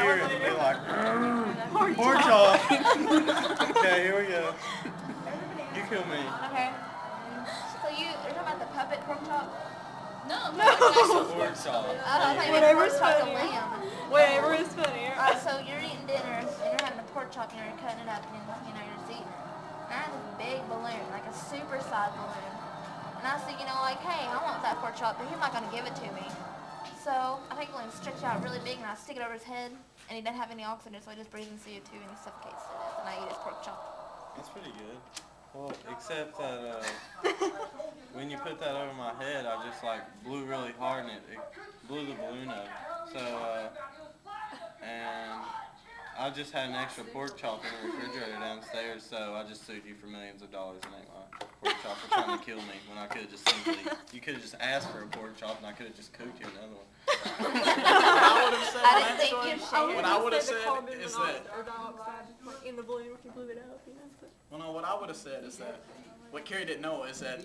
hear it, it'll be like, pork chop. Okay, here we go. You kill me. Okay. So you're talking about the puppet pork chop? No. Pork chop. Whatever's funny. Whatever is funny. Alright, so you're eating dinner, and you're having a pork chop, and you're cutting it up, and you're just eating it. And I had this big balloon, like a super-sized balloon. And I said, like, hey, I want that pork chop, but he's not going to give it to me. So I take the balloon, stretch it out really big, and I stick it over his head, and he doesn't have any oxygen, so he just breathes in CO2, and he suffocates to death, and I eat his pork chop. That's pretty good. Well, except that when you put that over my head, I just like blew really hard and it blew the balloon up. So, and I just had an extra pork chop in the refrigerator downstairs, so I just sued you for millions of dollars and ate my pork chop for trying to kill me when I could have just simply, you could have just asked for a pork chop and I could have just cooked you another one. I didn't think you'd share. What I would have said is that, in the balloon if you blew it out, well, no, what I would have said is that, what Carrie didn't know is that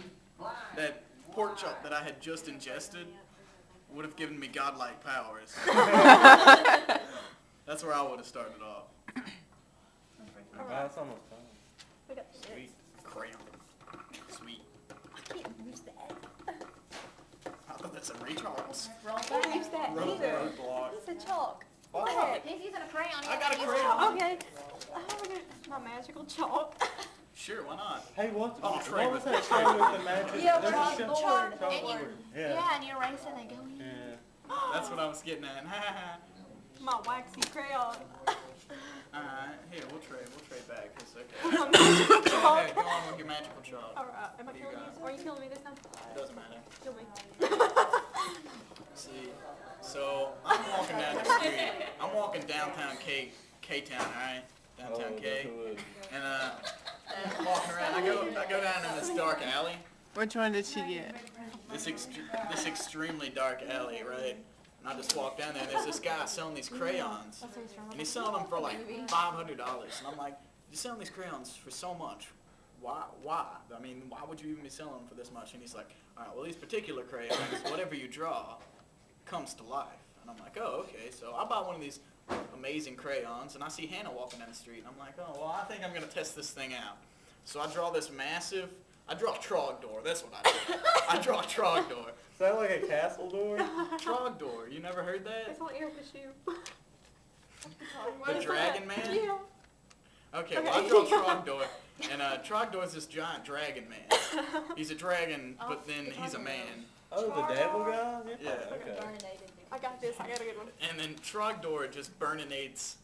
that pork chop that I had just ingested would have given me godlike powers. That's where I would have started off. That's almost done. Sweet. Crayon. Sweet. I can't use that. I thought that's a recharge. I can't use that either. It's a chalk. He's using a crayon. I got a crayon. Okay. My magical chalk. Sure, why not? Hey, what Oh, was that show with the magic? Yeah, There's a show- chalkboard. Yeah. Yeah, and you erase it and go in. Yeah. That's what I was getting at. My waxy crayon. Here, we'll trade back. It's okay. My magical Hey, chalk. go on with your magical chalk. Alright, am I killing you? Or are you killing me this time? It doesn't matter. Kill me. See, so I'm walking down the street. I'm walking downtown K-Town, alright? Downtown K. And I'm walking around. I go down in this dark alley. Which one did she get? This extremely dark alley, right? And I just walk down there, and there's this guy selling these crayons, and he's selling them for like $500. And I'm like, you're selling these crayons for so much. Why? I mean, why would you even be selling them for this much? And he's like, all right, well, these particular crayons, whatever you draw, comes to life. And I'm like, oh, okay. So I bought one of these amazing crayons, and I see Hannah walking down the street, and I'm like, oh, well, I think I'm gonna test this thing out. So I draw this massive. I draw Trogdor. That's what I do. I draw Trogdor. Is that like a castle door? Trogdor. You never heard that? It's on Erica's shoe. The Dragon Man? Yeah. Okay, well, I draw Trogdor, and Trogdor is this giant dragon man. He's a dragon, but then he's a man. Oh, the devil guy? Yeah. Okay. I got this. I got a good one. And then Trogdor just burninates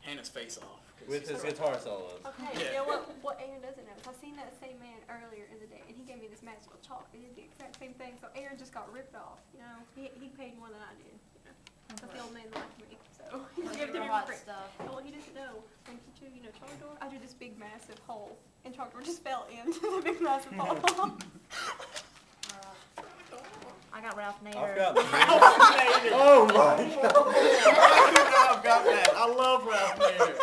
Hannah's face off. With his guitar solos. Okay, Yeah. you know what Aaron doesn't know is I seen that same man earlier in the day, and he gave me this magical chalk. He did the exact same thing, so Aaron just got ripped off. He paid more than I did. But the old man liked me, so he just gave it to me for free. Well, he doesn't know. When he drew, Trogdor, I drew this big massive hole, and Trogdor just fell into the big massive hole. I got Ralph Nader. I've got Ralph Nader. Oh my god. I've got that. I love Ralph Nader.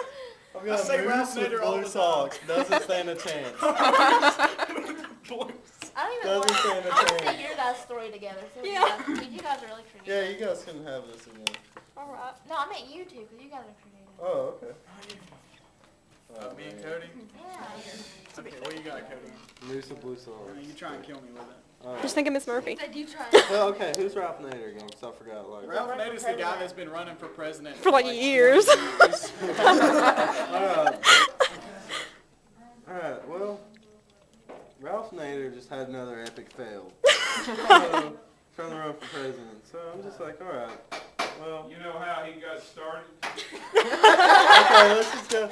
I've got say Moose Ralph with Nader all blue the socks. Doesn't stand a chance. I don't even want Doesn't stand a I want to chance. see your guys' story together. So Yeah. You guys are really creative. Yeah, you guys can have this again. Alright. No, I meant you two, because you guys are creative. Oh, okay. Me and Cody? Yeah. Okay, what you got, Cody? Moose with blue socks. You try and kill me with it. Alright. Just think of Miss Murphy. Said you tried. Well, okay, who's Ralph Nader again? Because I forgot. Like. Ralph Nader's the guy that's been running for president For like years. 20 years. Alright, well, Ralph Nader just had another epic fail. Trying to run for president. So I'm just like, alright, well. You know how he got started? Okay, let's just go.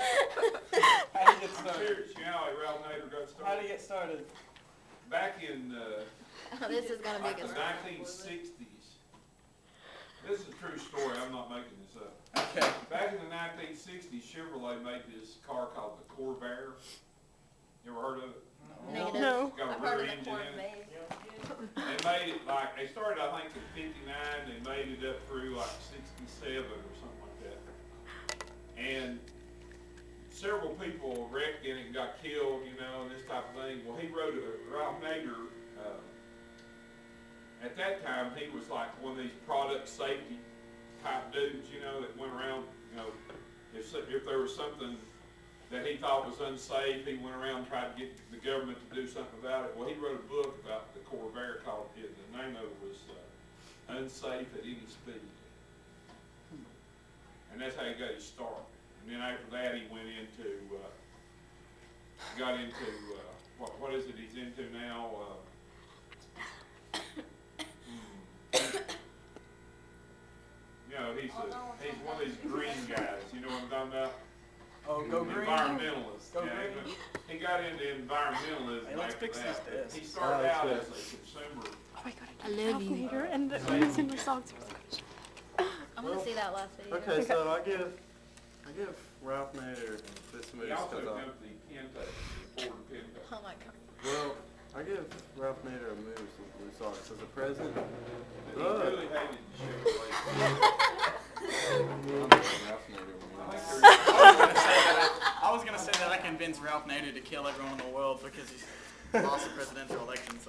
How did he get started? Serious, you know how Ralph Nader got started? How did he get started? Back in This is going to like be the good. 1960s. This is a true story, I'm not making this up. Okay. Back in the 1960s, Chevrolet made this car called the Corvair. You ever heard of it? Negative. No. It's got I've a heard rear of the engine corn in it. babe. They made it like, they started I think in 59, they made it up through like 67 or something like that. And several people wrecked in it and got killed, you know, and this type of thing. Well, he wrote Ralph Nader, at that time he was like one of these product safety type dudes, you know, that went around You know, if there was something that he thought was unsafe, he went around and tried to get the government to do something about it. Well, he wrote a book about the Corvair called it. The name of it was Unsafe at Any Speed. And that's how he got his start. And then after that, he went into, what is it he's into now? You know, he's one of these Greene guys. You know what I'm talking about? Oh, go Greene. Environmentalist. Go Yeah, Greene. he got into environmentalism. Hey, let's after fix that. this desk. He started out as a consumer. Oh my god, I love you. and the consumer songs are so good. I'm gonna see that last video. Okay, so I give Ralph Nader this He movie also because dumped the Pinto, the Ford Pinto. Oh my god. well, I give Ralph Nader a movie with Blue Sox as a present. But he really hated Chevrolet. Ralph Nader I wins. think there's- I was gonna say that I convinced Ralph Nader to kill everyone in the world because he lost the presidential election. So